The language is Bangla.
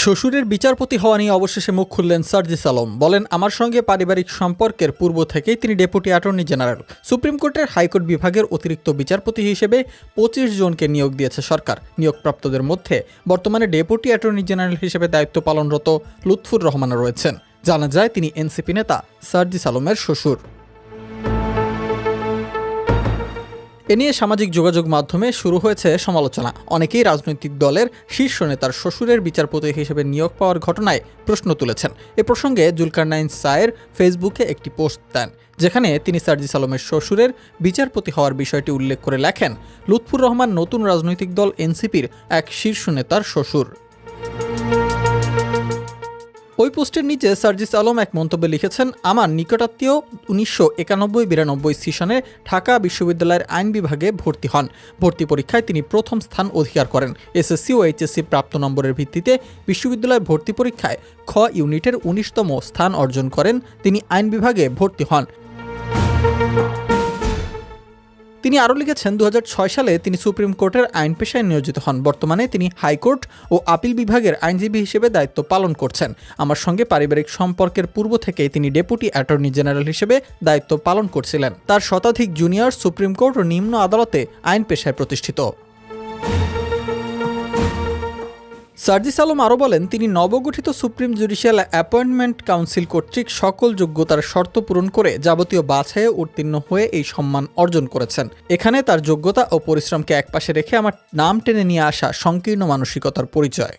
শ্বশুরের বিচারপতি হওয়া নিয়ে অবশেষে মুখ খুললেন সার্জিস আলম। বলেন, আমার সঙ্গে পারিবারিক সম্পর্কের পূর্ব থেকেই তিনি ডেপুটি অ্যাটর্নি জেনারেল। সুপ্রিম কোর্টের হাইকোর্ট বিভাগের অতিরিক্ত বিচারপতি হিসেবে 25 জনকে নিয়োগ দিয়েছে সরকার। নিয়োগপ্রাপ্তদের মধ্যে বর্তমানে ডেপুটি অ্যাটর্নি জেনারেল হিসেবে দায়িত্ব পালনরত লুৎফুর রহমানও রয়েছেন। জানা যায় তিনি এনসিপি নেতা সার্জিস আলমের শ্বশুর। এ নিয়ে সামাজিক যোগাযোগ মাধ্যমে শুরু হয়েছে সমালোচনা। অনেকেই রাজনৈতিক দলের শীর্ষ নেতার শ্বশুরের বিচারপতি হিসেবে নিয়োগ পাওয়ার ঘটনায় প্রশ্ন তুলেছেন। এ প্রসঙ্গে জুলকারনাইন সায়ের ফেসবুকে একটি পোস্ট দেন, যেখানে তিনি সার্জিস আলমের শ্বশুরের বিচারপতি হওয়ার বিষয়টি উল্লেখ করে লেখেন, লুৎফুর রহমান নতুন রাজনৈতিক দল এনসিপির এক শীর্ষ নেতার শ্বশুর। ওই পোস্টের নিচে সার্জিস আলম এক মন্তব্যে লিখেছেন, আমার নিকটাত্মীয় 1991-92 সেশনে ঢাকা বিশ্ববিদ্যালয়ের আইন বিভাগে ভর্তি হন। ভর্তি পরীক্ষায় তিনি প্রথম স্থান অধিকার করেন। এসএসসি ও এইচএসসি প্রাপ্ত নম্বরের ভিত্তিতে বিশ্ববিদ্যালয়ের ভর্তি পরীক্ষায় খ ইউনিটের 19তম স্থান অর্জন করেন। তিনি আইন বিভাগে ভর্তি হন। তিনি আরও লিখেছেন, 2006 সালে তিনি সুপ্রিম কোর্টের আইন পেশায় নিয়োজিত হন। বর্তমানে তিনি হাইকোর্ট ও আপিল বিভাগের আইনজীবী হিসেবে দায়িত্ব পালন করছেন। আমার সঙ্গে পারিবারিক সম্পর্কের পূর্ব থেকেই তিনি ডেপুটি অ্যাটর্নি জেনারেল হিসেবে দায়িত্ব পালন করছিলেন। তার শতাধিক জুনিয়র সুপ্রিম কোর্ট ও নিম্ন আদালতে আইন পেশায় প্রতিষ্ঠিত। সার্জিস আলম আরও বলেন, তিনি নবগঠিত সুপ্রিম জুডিশিয়াল অ্যাপয়েন্টমেন্ট কাউন্সিল কর্তৃক সকল যোগ্যতার শর্ত পূরণ করে যাবতীয় বাছাইয়ে উত্তীর্ণ হয়ে এই সম্মান অর্জন করেছেন। এখানে তার যোগ্যতা ও পরিশ্রমকে একপাশে রেখে আমার নাম টেনে নিয়ে আসা সংকীর্ণ মানসিকতার পরিচয়।